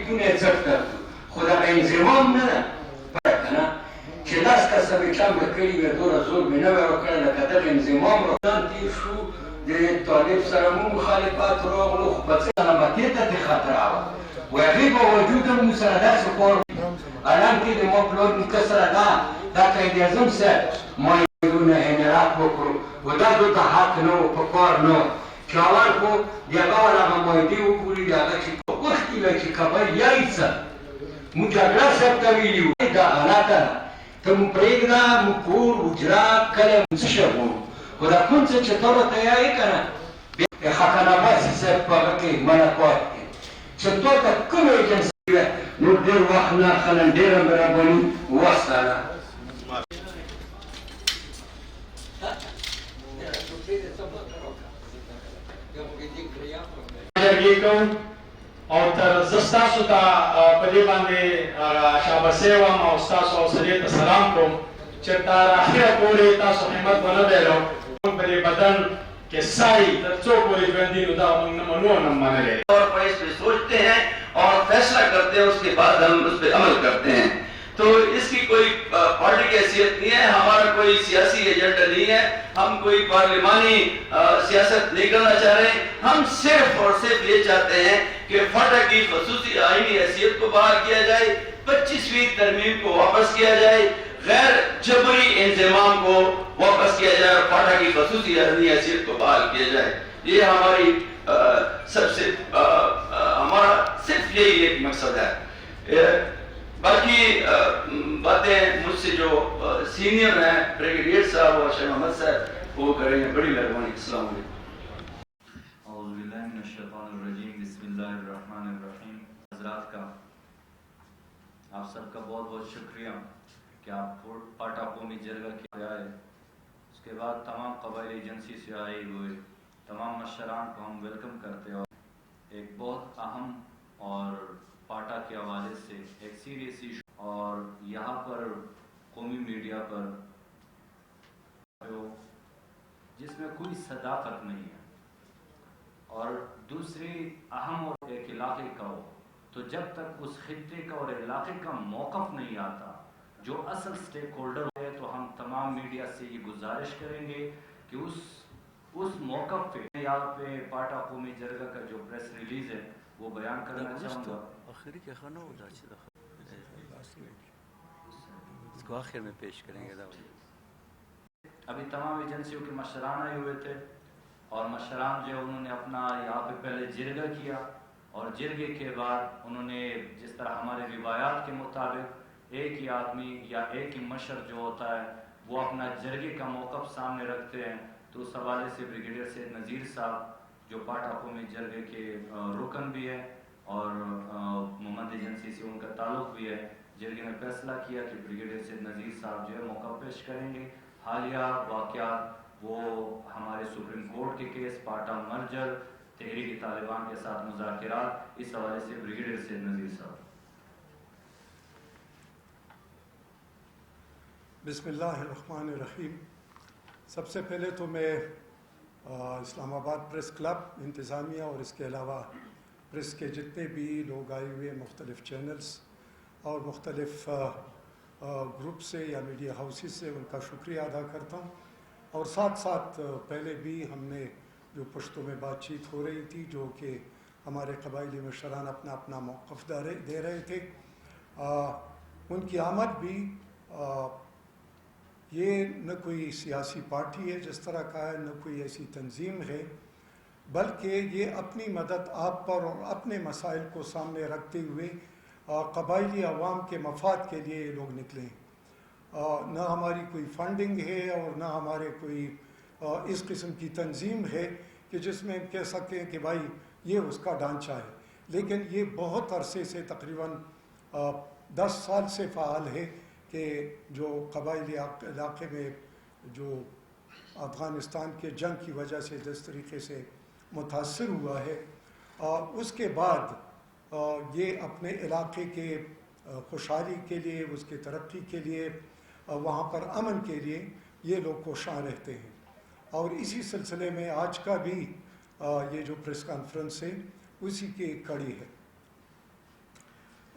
بیتونه څټ کړو خو دغه انضمام نه ده که نه چې 10 کسه مې چمګه کړي وي دومره زور مې نه وی وکړی لکه دغه انضمام راځان تېر شو د طالب سره مو مخالفات راغلو خو په څه سلامتۍ ته ترې خطره وه و هغې باوجود هم موږ سره داسې کار الان کې د ما پلار نیکه سره دا قاید اعظم صاحب مایلونه انحراف وکړو و دا دلته حق نه و په کار نه و چې اول خو د هغه ول هغه معاهدې وګوري د هغه چې غوښتي وی چې کابل یای څه موږ جګړه صاحب ته ویلي وو دا غلطه ده ته مو پرېږده موږ کور حجره کلی څه شی غواړو خو دا کوم څه چې ته راته یایې که نه خاقان عباسي صاحب په هغه کې ملکات کې چې تا ته کومه ایجنسي وه نو ډېر وخت نه اخلم ډېره مهرباني وسله جرګې کوم او تر زه ستاسو ته په دې باندې شاباسي وم او ستاسو حوصلې ته سلام کوم چې تر اخره پورې تاسو همت ونه بایلو موږ په دې بدن کہ ساری تر څو پورې ژوندي نو دا موږ نه منو نه منلې اور اس پہ سوچتے ہیں اور فیصلہ کرتے ہیں اس کے بعد ہم اس پہ عمل کرتے ہیں تو اس کی کوئی پارٹی کی حیثیت نہیں ہے ہمارا کوئی سیاسی ایجنڈا نہیں ہے ہم کوئی پارلیمانی سیاست نہیں کرنا چاہ رہے ہیں ہم صرف اور صرف یہ چاہتے ہیں کہ فاٹا کی خصوصی آئینی حیثیت کو بحال کیا جائے 25ویں ترمیم کو واپس کیا جائے غیر جبری انضمام کو واپس کیا جائے اور فاٹا کی خصوصی آئینی حیثیت کو بحال کیا جائے یہ ہماری سب سے ہمارا صرف یہی ایک مقصد ہے باقی باتیں مجھ سے جو سینئر ہیں بریگیڈیئر صاحب اور شاہ محمد صاحب وہ کریں گے بڑی مہربانی السلام علیکم اعوذ باللہ من الشیطان الرجیم بسم اللہ الرحمن الرحیم حضرات کا آپ سب کا بہت بہت شکریہ کہ آپ پاٹا قومی جرگہ کے آئے اس کے بعد تمام قبائلی ایجنسی سے آئے ہوئے تمام مشران کو ہم ویلکم کرتے ہیں ایک بہت اہم اور پاٹا کے حوالے سے ایک سیریس ایشو اور یہاں پر قومی میڈیا پر جس میں کوئی صداقت نہیں ہے اور دوسری اہم اور ایک علاقے کا ہو تو جب تک اس خطے کا اور علاقے کا موقف نہیں آتا جو اصل سٹیک ہولڈر ہے تو ہم تمام میڈیا سے یہ گزارش کریں گے کہ اس موقف پہ یہاں پہ پاٹا قومی جرگہ کا جو پریس ریلیز ہے وہ بیان کرنا چاہوں گا آخری کے خانہ ہو جائے اس کو آخر میں پیش کریں گے ابھی تمام ایجنسیوں کے مشران آئے ہوئے تھے اور مشران جو انہوں نے اپنا یہاں پہ پہلے جرگہ کیا اور جرگے کے بعد انہوں نے جس طرح ہمارے روایات کے مطابق ایک ہی آدمی یا ایک ہی مشر جو ہوتا ہے وہ اپنا جرگے کا موقف سامنے رکھتے ہیں تو اس حوالے سے بریگیڈیئر سید نذیر صاحب جو پاٹا قومی جرگے کے رکن بھی ہے اور محمد ایجنسی سے ان کا تعلق بھی ہے جرگے نے فیصلہ کیا کہ بریگیڈیئر سید نذیر صاحب جو ہے موقع پیش کریں گے حالیہ واقعات وہ ہمارے سپریم کورٹ کے کیس پاٹا مرجر تحریک طالبان کے ساتھ مذاکرات اس حوالے سے بریگیڈیئر سید نذیر صاحب بسم اللہ الرحمن الرحیم سب سے پہلے تو میں اسلام آباد پریس کلب انتظامیہ اور اس کے علاوہ پریس کے جتنے بھی لوگ آئے ہوئے مختلف چینلز اور مختلف گروپ سے یا میڈیا ہاؤسز سے ان کا شکریہ ادا کرتا ہوں اور ساتھ ساتھ پہلے بھی ہم نے جو پشتوں میں بات چیت ہو رہی تھی جو کہ ہمارے قبائلی مشران اپنا اپنا موقف دے رہے تھے ان کی آمد بھی یہ نہ کوئی سیاسی پارٹی ہے جس طرح کا ہے نہ کوئی ایسی تنظیم ہے بلکہ یہ اپنی مدد آپ پر اور اپنے مسائل کو سامنے رکھتے ہوئے قبائلی عوام کے مفاد کے لیے یہ لوگ نکلے ہیں نہ ہماری کوئی فنڈنگ ہے اور نہ ہمارے کوئی اس قسم کی تنظیم ہے کہ جس میں کہہ سکیں کہ بھائی یہ اس کا ڈھانچہ ہے لیکن یہ بہت عرصے سے تقریباً 10 سال سے فعال ہے کہ جو قبائلی علاقے میں جو افغانستان کے جنگ کی وجہ سے جس طریقے سے متاثر ہوا ہے اس کے بعد یہ اپنے علاقے کے خوشحالی کے لیے اس کے ترقی کے لیے وہاں پر امن کے لیے یہ لوگ کوشاں رہتے ہیں اور اسی سلسلے میں آج کا بھی یہ جو پریس کانفرنس ہے اسی کی ایک کڑی ہے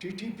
TTP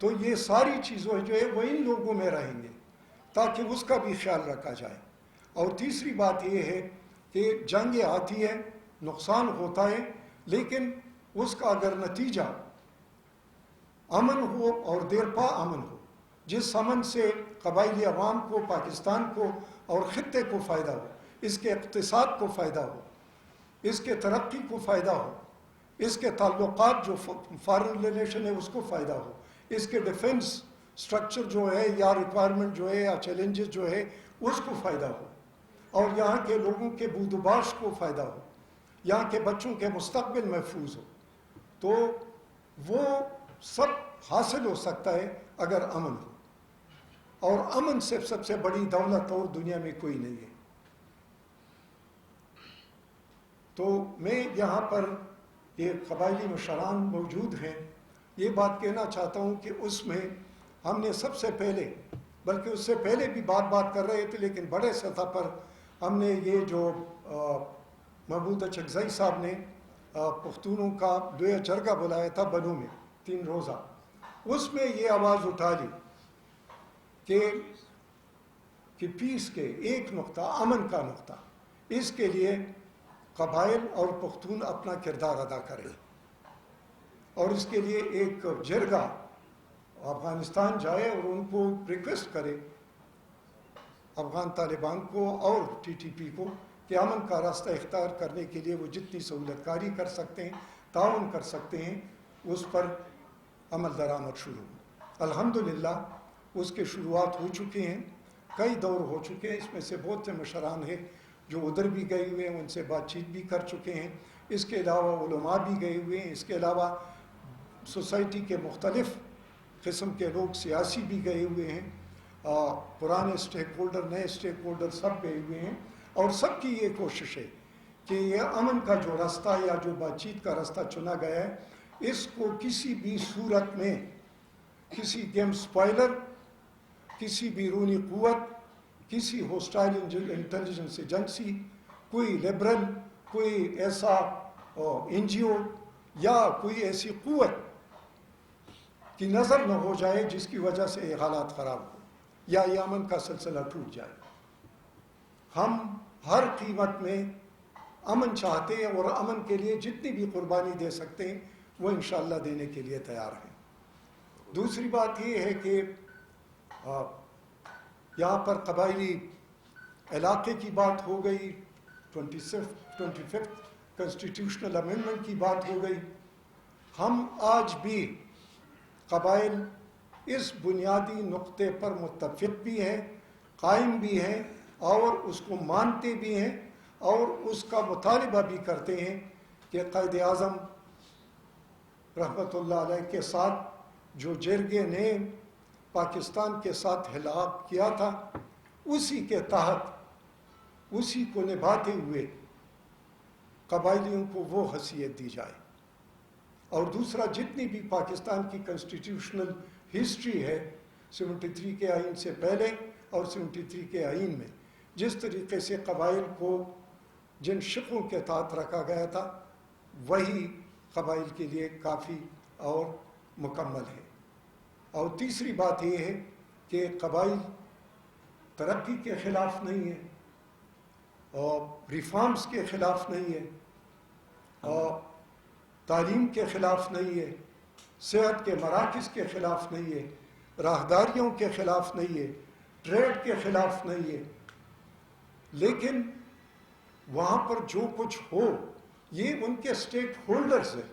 تو یہ ساری چیزیں جو ہے وہ ان لوگوں میں رہیں گے تاکہ اس کا بھی خیال رکھا جائے. اور تیسری بات یہ ہے کہ جنگیں آتی ہے، نقصان ہوتا ہے، لیکن اس کا اگر نتیجہ امن ہو اور دیر پا امن ہو، جس امن سے قبائلی عوام کو، پاکستان کو اور خطے کو فائدہ ہو، اس کے اقتصاد کو فائدہ ہو، اس کے ترقی کو فائدہ ہو، اس کے تعلقات جو فارن ریلیشن ہے اس کو فائدہ ہو، اس کے ڈیفنس سٹرکچر جو ہے یا ریکوائرمنٹ جو ہے یا چیلنجز جو ہے اس کو فائدہ ہو، اور یہاں کے لوگوں کے بود و باش کو فائدہ ہو، یہاں کے بچوں کے مستقبل محفوظ ہو، تو وہ سب حاصل ہو سکتا ہے اگر امن ہو. اور امن سے سب سے بڑی دولت اور دنیا میں کوئی نہیں ہے. تو میں یہاں پر یہ قبائلی مشران موجود ہیں، یہ بات کہنا چاہتا ہوں کہ اس میں ہم نے سب سے پہلے، بلکہ اس سے پہلے بھی بات کر رہے تھے، لیکن بڑے سطح پر ہم نے یہ جو محمود اچکزئی صاحب نے پختونوں کا دویا جرگہ بلایا تھا بنو میں 3 روزہ، اس میں یہ آواز اٹھا لی کہ پیس کے ایک نقطہ، امن کا نقطہ، اس کے لیے قبائل اور پختون اپنا کردار ادا کریں، اور اس کے لیے ایک جرگہ افغانستان جائے اور ان کو ریکویسٹ کرے، افغان طالبان کو اور ٹی ٹی پی کو، کہ امن کا راستہ اختیار کرنے کے لیے وہ جتنی سہولت کاری کر سکتے ہیں، تعاون کر سکتے ہیں، اس پر عمل درآمد شروع ہو. الحمدللہ اس کے شروعات ہو چکے ہیں، کئی دور ہو چکے ہیں. اس میں سے بہت سے مشران ہیں جو ادھر بھی گئے ہوئے ہیں، ان سے بات چیت بھی کر چکے ہیں. اس کے علاوہ علماء بھی گئے ہوئے ہیں. اس کے علاوہ سوسائٹی کے مختلف قسم کے لوگ سیاسی بھی گئے ہوئے ہیں، پرانے اسٹیک ہولڈر، نئے اسٹیک ہولڈر سب گئے ہوئے ہیں. اور سب کی یہ کوشش ہے کہ یہ امن کا جو راستہ یا جو بات چیت کا راستہ چنا گیا ہے، اس کو کسی بھی صورت میں کسی گیم سپوائلر، کسی بیرونی قوت، کسی ہوسٹائل انٹیلیجنس ایجنسی، کوئی لبرل، کوئی ایسا این جی او یا کوئی ایسی قوت کی نظر نہ ہو جائے جس کی وجہ سے یہ حالات خراب ہو یا یہ امن کا سلسلہ ٹوٹ جائے. ہم ہر قیمت میں امن چاہتے ہیں اور امن کے لیے جتنی بھی قربانی دے سکتے ہیں وہ انشاءاللہ دینے کے لیے تیار ہیں. دوسری بات یہ ہے کہ یہاں پر قبائلی علاقے کی بات ہو گئی، 25th کنسٹیٹیوشنل امینڈمنٹ کی بات ہو گئی. ہم آج بھی قبائل اس بنیادی نقطے پر متفق بھی ہیں، قائم بھی ہیں اور اس کو مانتے بھی ہیں اور اس کا مطالبہ بھی کرتے ہیں کہ قائد اعظم رحمۃ اللہ علیہ کے ساتھ جو جرگے نے پاکستان کے ساتھ ہلاک کیا تھا، اسی کے تحت اسی کو نبھاتے ہوئے قبائلیوں کو وہ حیثیت دی جائے. اور دوسرا، جتنی بھی پاکستان کی کنسٹیٹیوشنل ہسٹری ہے 73 کے آئین سے پہلے اور 73 کے آئین میں جس طریقے سے قبائل کو جن شقوں کے تحت رکھا گیا تھا، وہی قبائل کے لیے کافی اور مکمل ہے. اور تیسری بات یہ ہے کہ قبائل ترقی کے خلاف نہیں ہے اور ریفارمز کے خلاف نہیں ہے اور تعلیم کے خلاف نہیں ہے، صحت کے مراکز کے خلاف نہیں ہے، راہداریوں کے خلاف نہیں ہے، ٹریڈ کے خلاف نہیں ہے. لیکن وہاں پر جو کچھ ہو یہ ان کے اسٹیک ہولڈرز ہیں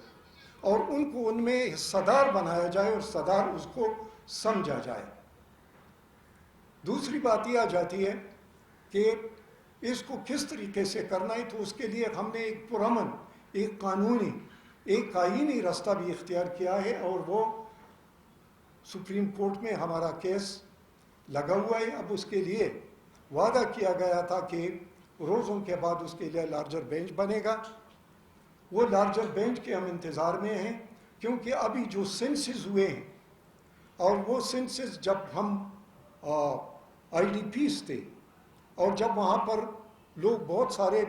اور ان کو ان میں حصہ دار بنایا جائے اور حصہ دار اس کو سمجھا جائے. دوسری بات یہ آ جاتی ہے کہ اس کو کس طریقے سے کرنا ہے، تو اس کے لیے ہم نے ایک پرامن، ایک قانونی، ایک آئینی راستہ بھی اختیار کیا ہے اور وہ سپریم کورٹ میں ہمارا کیس لگا ہوا ہے. اب اس کے لیے وعدہ کیا گیا تھا کہ روزوں کے بعد اس کے لیے لارجر بینچ بنے گا. وہ لارجر بینچ کے ہم انتظار میں ہیں کیونکہ ابھی جو سینسز ہوئے ہیں اور وہ سینسز جب ہم آئی ڈی پیز تھے اور جب وہاں پر لوگ بہت سارے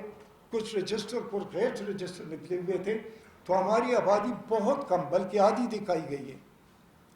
کچھ رجسٹر پر غیر رجسٹر نکلے ہوئے تھے تو ہماری آبادی بہت کم بلکہ آدھی دکھائی گئی ہے.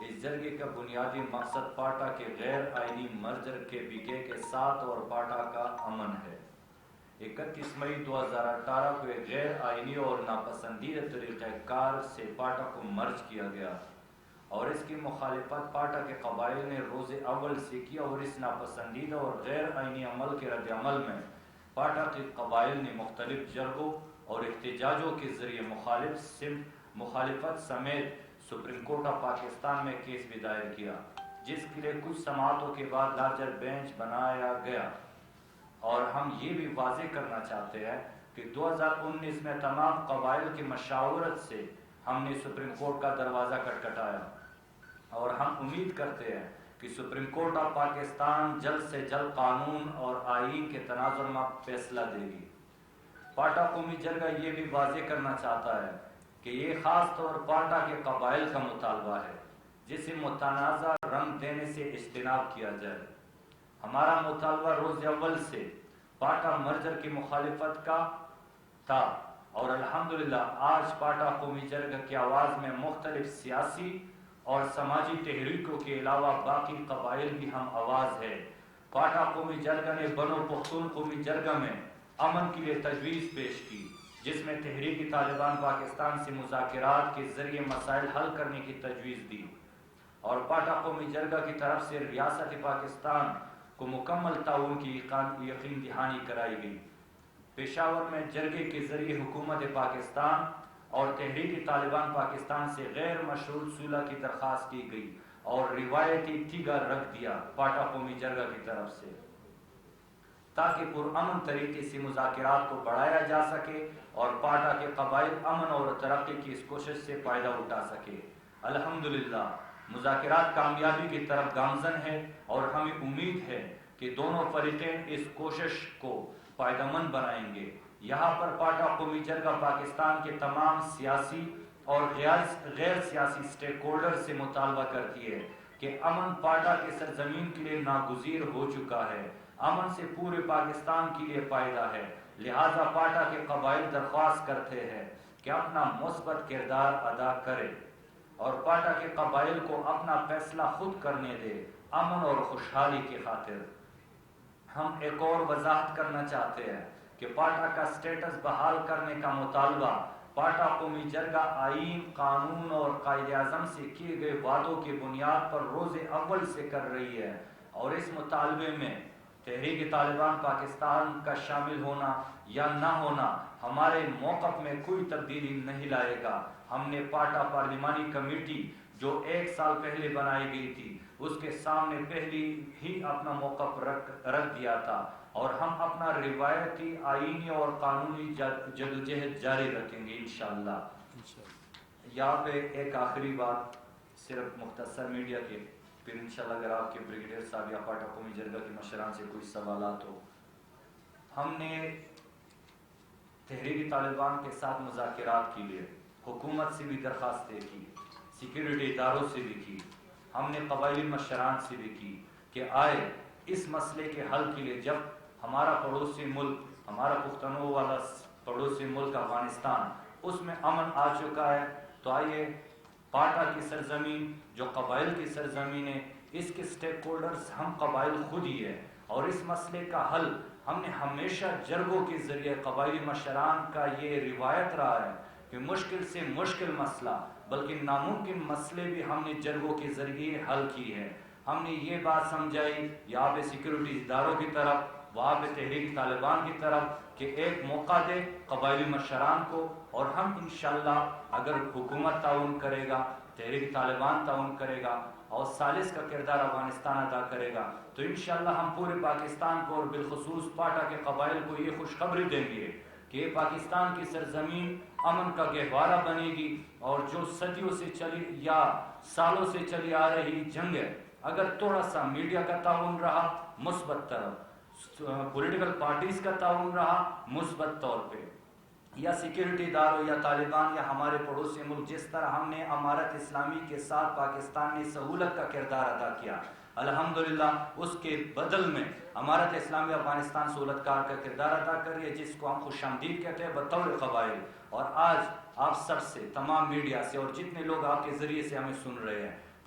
اس جرگے کا بنیادی مقصد پاٹا کے غیر آئینی مرجر کے بیکے کے ساتھ اور پاٹا کا امن ہے۔ 31 مئی 2018 کو ایک غیر آئینی اور ناپسندیدہ طریقہ کار سے پاٹا کو مرج کیا گیا اور اس کی مخالفت پاٹا کے قبائل نے روز اول سے کی، اور اس ناپسندیدہ اور غیر آئینی عمل کے رد عمل میں پاٹا کے قبائل نے مختلف جرگوں اور احتجاجوں کے ذریعے مخالفت سمیت سپریم کورٹ آف پاکستان میں کیس بھی دائر کیا، جس کے لیے کچھ سماعتوں کے بعد لارجر بینچ بنایا گیا۔ اور ہم یہ بھی واضح کرنا چاہتے ہیں کہ 2019 میں تمام قبائل کی مشاورت سے ہم نے سپریم کورٹ کا دروازہ کھٹکھٹایا، اور ہم امید کرتے ہیں کہ سپریم کورٹ آف پاکستان جلد سے جلد قانون اور آئین کے تناظر میں فیصلہ دے گی۔ پاٹا قومی جرگہ یہ بھی واضح کرنا چاہتا ہے کہ یہ خاص طور پاٹا کے قبائل کا مطالبہ ہے جسے متنازع رنگ دینے سے اجتناب کیا جائے۔ ہمارا مطالبہ روز اول سے پاٹا مرجر کی مخالفت کا تھا، اور الحمدللہ آج پاٹا قومی جرگہ کی آواز میں مختلف سیاسی اور سماجی تحریکوں کے علاوہ باقی قبائل بھی ہم آواز ہے۔ پاٹا قومی جرگہ نے بنو پختون قومی جرگہ میں امن کے لیے تجویز پیش کی، جس میں تحریک طالبان پاکستان سے مذاکرات کے ذریعے مسائل حل کرنے کی تجویز دی، اور پاٹا قومی جرگہ کی طرف سے ریاست پاکستان کو مکمل تعاون کی یقین دہانی کرائی گئی۔ پشاور میں جرگے کے ذریعے حکومت پاکستان اور تحریک طالبان پاکستان سے غیر مشروط صلح کی درخواست کی گئی اور روایتی تیگا رکھ دیا پاٹا قومی جرگہ کی طرف سے، تاکہ پرامن طریقے سے مذاکرات کو بڑھایا جا سکے اور پاٹا کے قبائل امن اور ترقی کی اس کوشش سے فائدہ اٹھا سکے۔ الحمدللہ مذاکرات کامیابی کی طرف گامزن ہے، اور ہمیں امید ہے کہ دونوں فریقین اس کوشش کو فائدہ مند بنائیں گے۔ یہاں پر پاٹا قومی جرگہ پاکستان کے تمام سیاسی اور غیر سیاسی سٹیک ہولڈر سے مطالبہ کرتی ہے کہ امن پاٹا کے سرزمین کے لیے ناگزیر ہو چکا ہے، امن سے پورے پاکستان کے لیے فائدہ ہے، لہذا پاٹا کے قبائل درخواست کرتے ہیں کہ اپنا مثبت کردار ادا کرے اور پاٹا کے قبائل کو اپنا فیصلہ خود کرنے دے، امن اور خوشحالی کی خاطر۔ ہم ایک اور وضاحت کرنا چاہتے ہیں کہ پاٹا کا سٹیٹس بحال کرنے کا مطالبہ پاٹا قومی جرگہ آئین، قانون اور قائد اعظم سے کیے گئے وعدوں کی بنیاد پر روز اول سے کر رہی ہے، اور اس مطالبے میں تحریک طالبان پاکستان کا شامل ہونا یا نہ ہونا ہمارے موقف میں کوئی تبدیلی نہیں لائے گا۔ ہم نے پاٹا پارلیمانی کمیٹی جو 1 سال پہلے بنائی گئی تھی اس کے سامنے پہلی ہی اپنا موقف رکھ دیا تھا، اور ہم اپنا روایتی آئینی اور قانونی جدوجہد جاری رکھیں گے انشاءاللہ۔ یہاں پہ ایک آخری بات صرف مختصر میڈیا کے، پھر انشاءاللہ اگر آپ کے بریگیڈیئر صاحب یا پاٹا قومی جرگہ کے مشران سے کوئی سوالات ہو۔ ہم نے تحریک طالبان کے ساتھ مذاکرات کے لیے حکومت سے بھی درخواستیں کی، سیکیورٹی اداروں سے بھی کی، ہم نے قبائلی مشران سے بھی کی کہ آئے اس مسئلے کے حل کے لیے، جب ہمارا پڑوسی ملک، ہمارا پختونوں والا پڑوسی ملک افغانستان، اس میں امن آ چکا ہے، تو آئیے پاٹا کی سرزمین جو قبائل کی سرزمین ہے، اس کے سٹیک ہولڈرز ہم قبائل خود ہی ہے، اور اس مسئلے کا حل ہم نے ہمیشہ جرگوں کے ذریعے قبائلی مشران کا یہ روایت رہا ہے کہ مشکل سے مشکل مسئلہ بلکہ ناممکن مسئلے بھی ہم نے جرگوں کے ذریعے حل کی ہے۔ ہم نے یہ بات سمجھائی یہاں پہ سیکیورٹی اداروں کی طرف، وہاں پہ تحریک طالبان کی طرف کہ ایک موقع دے قبائلی مشران کو، اور ہم انشاءاللہ اگر حکومت تعاون کرے گا، تحریک طالبان تعاون کرے گا اور ثالث کا کردار افغانستان ادا کرے گا، تو انشاءاللہ ہم پورے پاکستان کو اور بالخصوص پاٹا کے قبائل کو یہ خوشخبری دیں گے کہ پاکستان کی سرزمین امن کا گہوارہ بنے گی، اور جو صدیوں سے چلی یا سالوں سے چلی آ رہی جنگ ہے، اگر تھوڑا سا میڈیا کا تعاون رہا مثبت طرف، پولیٹیکل پارٹیز کا تعاون رہا مثبت طور پہ، یا سیکیورٹی اداروں یا طالبان یا ہمارے پڑوسی ملک، جس طرح ہم نے امارت اسلامی کے ساتھ پاکستان نے سہولت کا کردار ادا کیا، الحمدللہ اس کے بدل میں امارت اسلامی افغانستان سہولت کار کا کردار ادا کر رہی ہے، جس کو ہم خوش آمدید کہتے ہیں بطور قبائل۔ اور آج آپ سب سے، تمام میڈیا سے اور جتنے لوگ آپ کے ذریعے سے ہمیں سن رہے ہیں،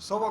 1.25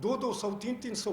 200-300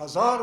1000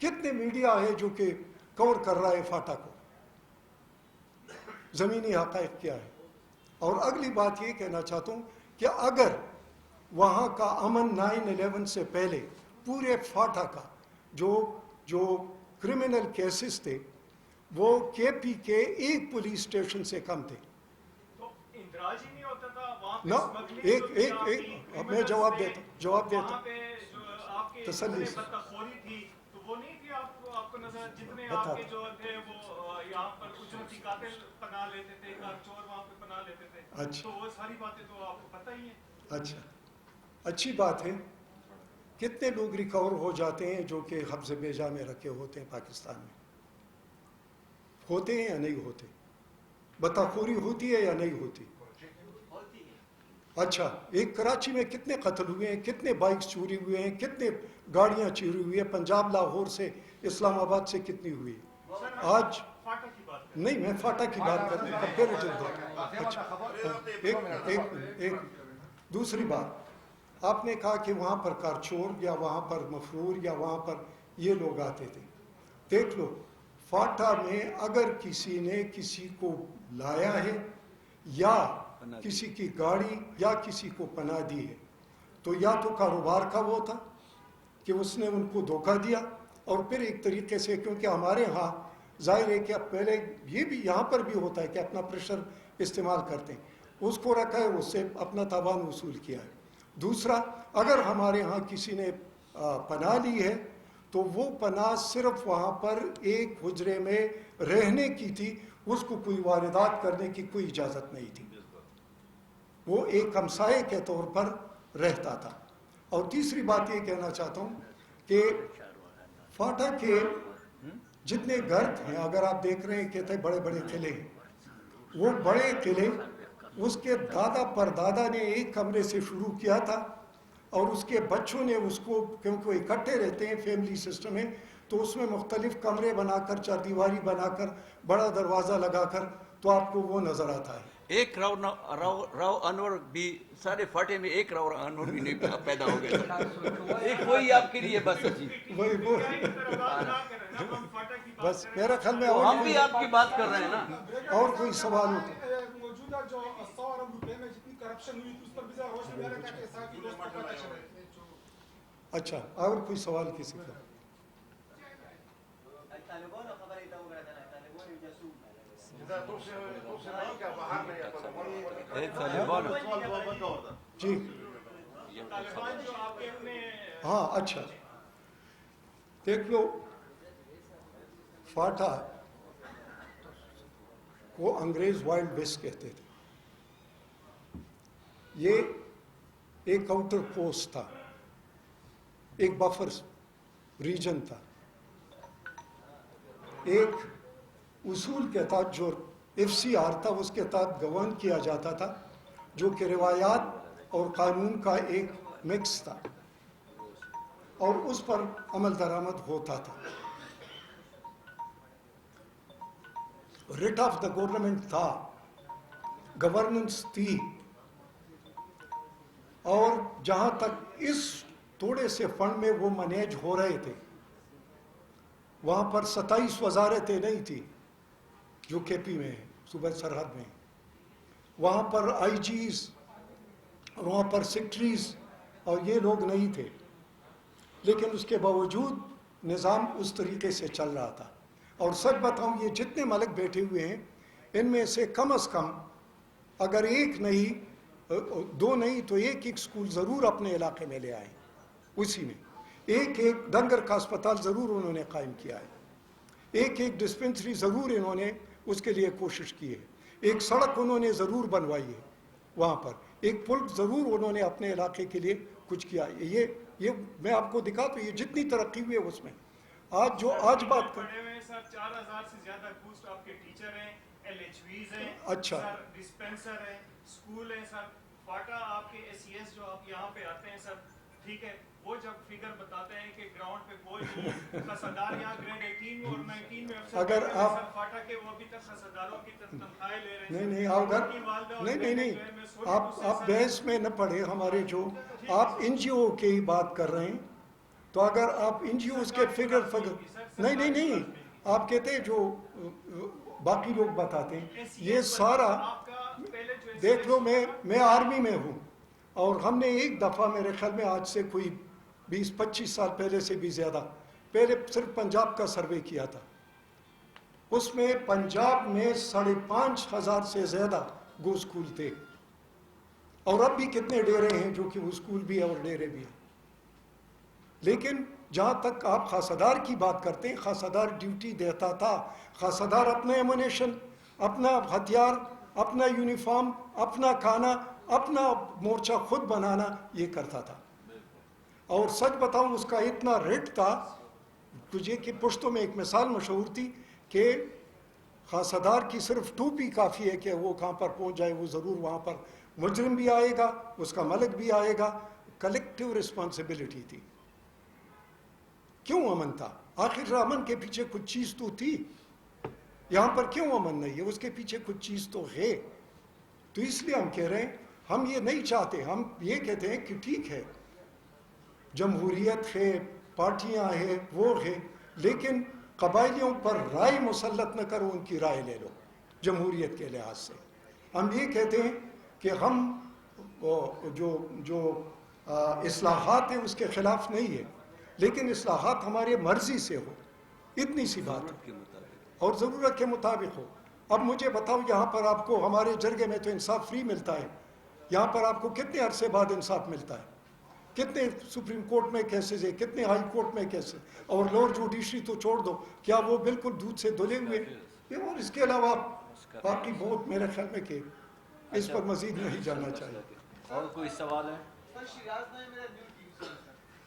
کتنے میڈیا ہے جو کہ کور کر رہا ہے فاٹا کو؟ زمینی حقائق کیا ہے؟ اور اگلی بات یہ کہنا چاہتا ہوں کہ اگر وہاں کا امن 9/11 سے پہلے پورے فاٹا کا جو کرمنل کیسز تھے وہ KP کے ایک پولیس اسٹیشن سے کم تھے. تو اندراج ہی نہیں ہوتا تھا وہاں پہ نہ smuggling جو تھی آپ کی میں جواب دیتا وہاں پہ جو آپ کے تسلی سے. بدخوری تھی تو وہ نہیں تھی آپ کو نظر جتنے بتا آپ کے جو تھے وہ یہاں پر کچھ ہوتی قاتل پناہ لیتے تھے چور وہاں پہ پناہ لیتے تھے. اچھا. تو وہ ساری باتیں تو آپ کو پتہ ہی ہیں. اچھا اچھی بات ہے. کتنے لوگ ریکور ہو جاتے ہیں جو کہ حفظ بیجا میں رکھے ہوتے ہیں پاکستان میں؟ ہوتے ہیں یا نہیں ہوتے؟ بطاخوری ہوتی ہے یا نہیں ہوتی؟ اچھا ایک کراچی میں کتنے قتل ہوئے ہیں, کتنے بائکس چوری ہوئے ہیں, کتنے گاڑیاں چوری ہوئی ہیں, پنجاب لاہور سے اسلام آباد سے کتنی ہوئی ہے آج؟ فاٹا کی بات نہیں میں فاٹا کی بات کر رہا ہوں. اچھا ایک دوسری بات, آپ نے کہا کہ وہاں پر کارچور یا وہاں پر مفرور یا وہاں پر یہ لوگ آتے تھے. دیکھ لو فاٹا میں اگر کسی نے کسی کو لایا ہے یا کسی کی گاڑی یا کسی کو پناہ دی ہے تو یا تو کاروبار کا وہ تھا کہ اس نے ان کو دھوکہ دیا, اور پھر ایک طریقے سے کیونکہ ہمارے ہاں ظاہر ہے کہ پہلے یہ بھی یہاں پر بھی ہوتا ہے کہ اپنا پریشر استعمال کرتے ہیں, اس کو رکھا ہے, اس سے اپنا تاوان وصول کیا ہے. دوسرا اگر ہمارے ہاں کسی نے پناہ لی ہے تو وہ پناہ صرف وہاں پر ایک حجرے میں رہنے کی تھی, اس کو کوئی واردات کرنے کی کوئی اجازت نہیں تھی, وہ ایک ہمسائے کے طور پر رہتا تھا. اور تیسری بات یہ کہنا چاہتا ہوں کہ فاٹا کے جتنے گھر ہیں اگر آپ دیکھ رہے ہیں کہتے ہیں بڑے بڑے قلعے ہیں, وہ بڑے قلعے اس کے دادا پر دادا نے ایک کمرے سے شروع کیا تھا اور اس کے بچوں نے اس کو, کیونکہ وہ اکٹھے رہتے ہیں فیملی سسٹم ہے, تو اس میں مختلف کمرے بنا کر چار دیواری بنا کر بڑا دروازہ لگا کر تو آپ کو وہ نظر آتا ہے. ایک راؤ انور بھی سارے فاٹے میں ایک راؤ انور بھی نہیں پیدا ہو گیا, ایک وہی آپ کے لیے بس جی وہی بس میرا خیال میں ہم بھی آپ کی بات کر رہے ہیں نا. اور کوئی سوال ہو؟ موجودہ جو 100 ارب روپے میں جتنی کرپشن ہوئی تھی اس پر بھی ذرا روشنی ڈالیں تاکہ صحافی دوست کو پتہ چلے. اچھا اور کوئی سوال کسی کا؟ جی ہاں اچھا دیکھ لو فاٹا وہ انگریز وائلڈ ویسٹ کہتے تھے. یہ ایک آؤٹر پوسٹ تھا, ایک بفر ریجن تھا. ایک اصول کے تحت جو FCR تھا اس کے تحت گورن کیا جاتا تھا, جو کہ روایات اور قانون کا ایک مکس تھا اور اس پر عمل درآمد ہوتا تھا. ریٹ آف دا گورنمنٹ تھا, گورننس تھی, اور جہاں تک اس تھوڑے سے فنڈ میں وہ مینیج ہو رہے تھے, وہاں پر 27 وزارتیں نہیں تھی جو KP میں ہیں, صوبہ سرحد میں. وہاں پر IGs اور وہاں پر سیکٹریز اور یہ لوگ نہیں تھے, لیکن اس کے باوجود نظام اس طریقے سے چل رہا تھا. اور سچ بتاؤں یہ جتنے ملک بیٹھے ہوئے ہیں ان میں سے کم از کم اگر ایک نہیں 2 نہیں تو ایک اسکول ضرور اپنے علاقے میں لے آئے, اسی میں ایک ڈنگر کا اسپتال ضرور انہوں نے قائم کیا ہے, ایک ڈسپنسری ضرور انہوں نے اس کے لیے کوشش کی ہے, ایک سڑک انہوں نے ضرور بنوائی ہے وہاں پر, ایک پل ضرور انہوں نے اپنے علاقے کے لیے کچھ کیا ہے. یہ میں آپ کو دکھا تو یہ جتنی ترقی ہوئی ہے اس میں آج بات کر 4000 سے زیادہ پوسٹ آپ کے ٹیچر ہیں, LHVs ہیں, اچھا سر ڈسپینسر ہیں, اسکول ہیں سر. فاٹا آپ کے SES جو آپ یہاں پہ آتے ہیں سر, ٹھیک ہے, وہ جب فگر بتاتے ہیں کہ گراؤنڈ پہ کوئی نہیں, خسادار یہاں گریڈ 18 اور 19 میں افسر اگر آپ فاٹا کے وہ ابھی تک خساداروں کی تنخواہیں لے رہے ہیں. نہیں آپ بحث میں نہ پڑے. ہمارے جو آپ NGO کی بات کر رہے ہیں تو اگر آپ NGOs کے فگر نہیں آپ کہتے ہیں جو باقی لوگ بتاتے ہیں یہ سارا دیکھ لو. میں آرمی میں ہوں اور ہم نے ایک دفعہ میرے خیال میں آج سے کوئی 20-25 سال پہلے سے بھی زیادہ پہلے صرف پنجاب کا سروے کیا تھا. اس میں پنجاب میں 5,500 سے زیادہ گو اسکول تھے اور اب بھی کتنے ڈیرے ہیں جو کہ وہ اسکول بھی ہے اور ڈیرے بھی ہیں. لیکن جہاں تک آپ خاصدار کی بات کرتے ہیں, خاصدار ڈیوٹی دیتا تھا. خاصدار اپنا ایمونیشن, اپنا ہتھیار, اپنا یونیفارم, اپنا کھانا, اپنا مورچہ خود بنانا یہ کرتا تھا. اور سچ بتاؤں اس کا اتنا ریٹ تھا تجھے کہ پشتوں میں ایک مثال مشہور تھی کہ خاصدار کی صرف ٹوپی کافی ہے کہ وہ کہاں پر پہنچ جائے, وہ ضرور وہاں پر مجرم بھی آئے گا, اس کا ملک بھی آئے گا. کلیکٹیو رسپانسبلٹی تھی. کیوں امن تھا؟ آخر امن کے پیچھے کچھ چیز تو تھی. یہاں پر کیوں امن نہیں ہے؟ اس کے پیچھے کچھ چیز تو ہے. تو اس لیے ہم کہہ رہے ہیں ہم یہ نہیں چاہتے. ہم یہ کہتے ہیں کہ ٹھیک ہے جمہوریت ہے, پارٹیاں ہیں, وہ ہے, لیکن قبائلیوں پر رائے مسلط نہ کرو, ان کی رائے لے لو جمہوریت کے لحاظ سے. ہم یہ کہتے ہیں کہ ہم جو اصلاحات ہیں اس کے خلاف نہیں ہے, لیکن اصلاحات ہمارے مرضی سے ہو, اتنی سی بات ہے, اور ضرورت کے مطابق ہو. اب مجھے بتاؤ یہاں پر آپ کو ہمارے جرگے میں تو انصاف فری ملتا ہے, یہاں پر آپ کو کتنے عرصے بعد انصاف ملتا ہے؟ کتنے سپریم کورٹ میں کیسز ہیں, کتنے ہائی کورٹ میں کیسز, اور لوور جوڈیشری تو چھوڑ دو, کیا وہ بالکل دودھ سے دھلے ہوئے؟ اور اس کے علاوہ باقی بہت میرے خیال میں کہ اس پر مزید نہیں جاننا چاہیے. اور کوئی سوال ہے؟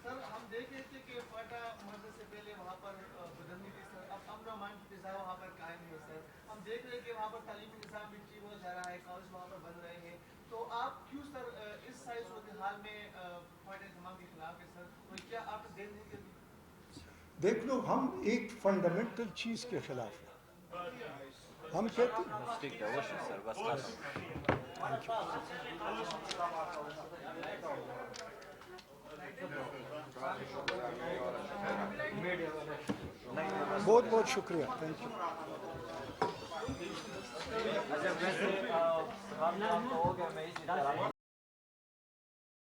سر ہم دیکھ رہے تھے کہ فاٹا مرنے سے پہلے وہاں پر بدلنی تھی سر, اب امن و امان کی فضا وہاں پر قائم ہے سر. ہم دیکھ رہے ہیں کہ وہاں پر تعلیمی نظام بھی ٹھیک ہو جا رہا ہے, کالج وہاں پر بن رہے ہیں, تو آپ کیوں سر اس ساری صورتحال میں فاٹا انضمام کے خلاف ہے سر؟ تو کیا آپ دین دیں گے؟ دیکھ لو ہم ایک فنڈامنٹل چیز کے خلاف ہیں. ہم کہتے بہت بہت شکریہ, تھینک یو.